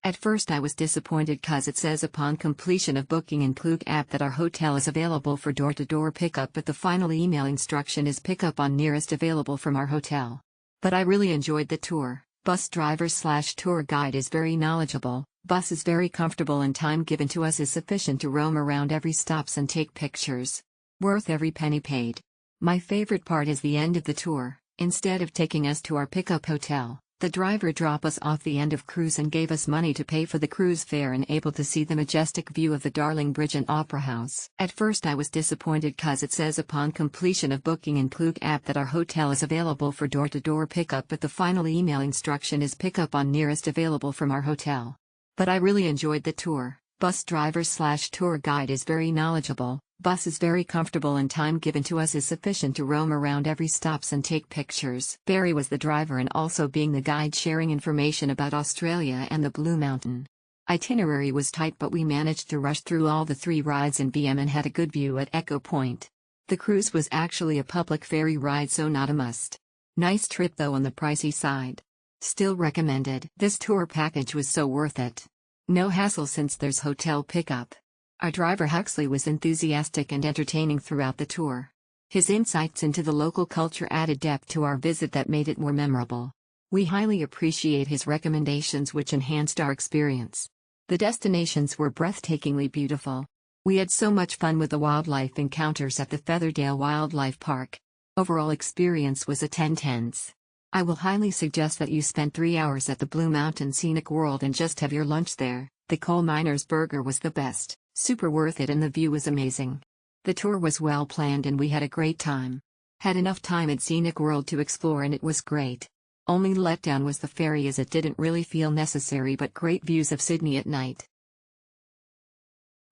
At first I was disappointed cause it says upon completion of booking in Klook app that our hotel is available for door-to-door pickup, but the final email instruction is pickup on nearest available from our hotel. But I really enjoyed the tour. Bus driver/tour guide is very knowledgeable, bus is very comfortable and time given to us is sufficient to roam around every stops and take pictures. Worth every penny paid. My favorite part is the end of the tour. Instead of taking us to our pickup hotel, the driver dropped us off the end of cruise and gave us money to pay for the cruise fare and able to see the majestic view of the Darling Bridge and Opera House. At first I was disappointed cause it says upon completion of booking in Klook app that our hotel is available for door-to-door pickup, but the final email instruction is pickup on nearest available from our hotel. But I really enjoyed the tour. Bus driver/tour guide is very knowledgeable, bus is very comfortable and time given to us is sufficient to roam around every stops and take pictures. Barry was the driver and also being the guide, sharing information about Australia and the Blue Mountain. Itinerary was tight but we managed to rush through all the 3 rides in BM and had a good view at Echo Point. The cruise was actually a public ferry ride, so not a must. Nice trip though on the pricey side. Still recommended. This tour package was so worth it. No hassle since there's hotel pickup. Our driver Huxley was enthusiastic and entertaining throughout the tour. His insights into the local culture added depth to our visit that made it more memorable. We highly appreciate his recommendations which enhanced our experience. The destinations were breathtakingly beautiful. We had so much fun with the wildlife encounters at the Featherdale Wildlife Park. Overall experience was a 10/10s. I will highly suggest that you spend 3 hours at the Blue Mountain Scenic World and just have your lunch there. The Coal Miner's Burger was the best, super worth it, and the view was amazing. The tour was well planned and we had a great time. Had enough time at Scenic World to explore and it was great. Only letdown was the ferry as it didn't really feel necessary, but great views of Sydney at night.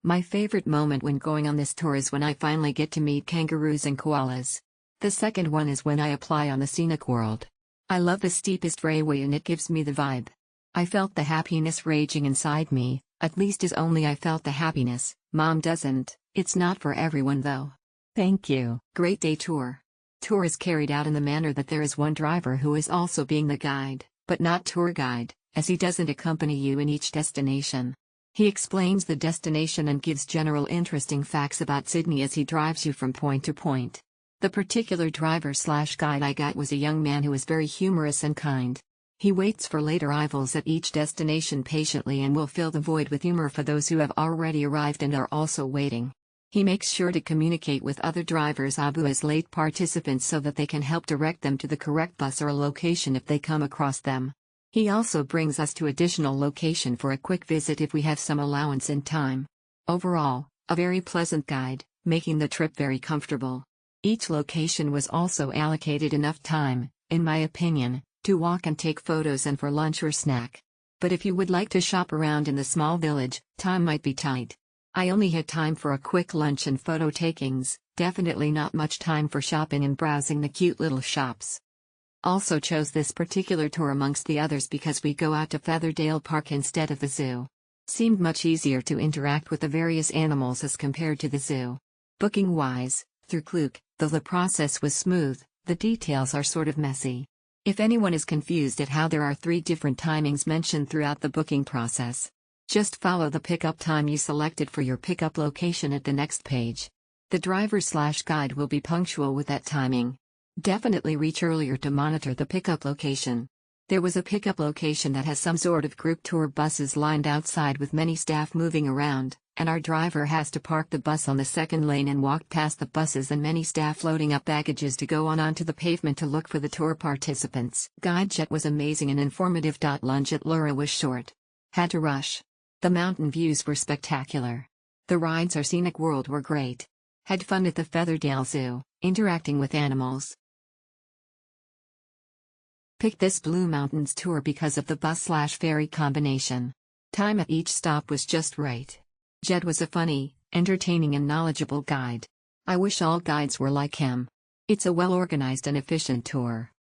My favorite moment when going on this tour is when I finally get to meet kangaroos and koalas. The second one is when I apply on the Scenic World. I love the steepest railway and it gives me the vibe. I felt the happiness raging inside me, at least as only I felt the happiness. Mom doesn't. It's not for everyone though. Thank you. Great day tour. Tour is carried out in the manner that there is one driver who is also being the guide, but not tour guide, as he doesn't accompany you in each destination. He explains the destination and gives general interesting facts about Sydney as he drives you from point to point. The particular driver/guide I got was a young man who is very humorous and kind. He waits for late arrivals at each destination patiently and will fill the void with humor for those who have already arrived and are also waiting. He makes sure to communicate with other drivers Abu as late participants so that they can help direct them to the correct bus or a location if they come across them. He also brings us to additional location for a quick visit if we have some allowance in time. Overall, a very pleasant guide, making the trip very comfortable. Each location was also allocated enough time, in my opinion, to walk and take photos and for lunch or snack. But if you would like to shop around in the small village, time might be tight. I only had time for a quick lunch and photo takings, definitely not much time for shopping and browsing the cute little shops. Also chose this particular tour amongst the others because we go out to Featherdale Park instead of the zoo. Seemed much easier to interact with the various animals as compared to the zoo. Booking-wise, through Klook, though the process was smooth, the details are sort of messy. If anyone is confused at how there are 3 different timings mentioned throughout the booking process, just follow the pickup time you selected for your pickup location at the next page. The driver/guide will be punctual with that timing. Definitely reach earlier to monitor the pickup location. There was a pickup location that has some sort of group tour buses lined outside with many staff moving around, and our driver has to park the bus on the second lane and walk past the buses and many staff loading up baggages to go onto the pavement to look for the tour participants. Guide jet was amazing and informative. Lunch at Lura was short. Had to rush. The mountain views were spectacular. The rides our Scenic World were great. Had fun at the Featherdale Zoo, interacting with animals. Picked this Blue Mountains tour because of the bus/ferry combination. Time at each stop was just right. Jed was a funny, entertaining and knowledgeable guide. I wish all guides were like him. It's a well-organized and efficient tour.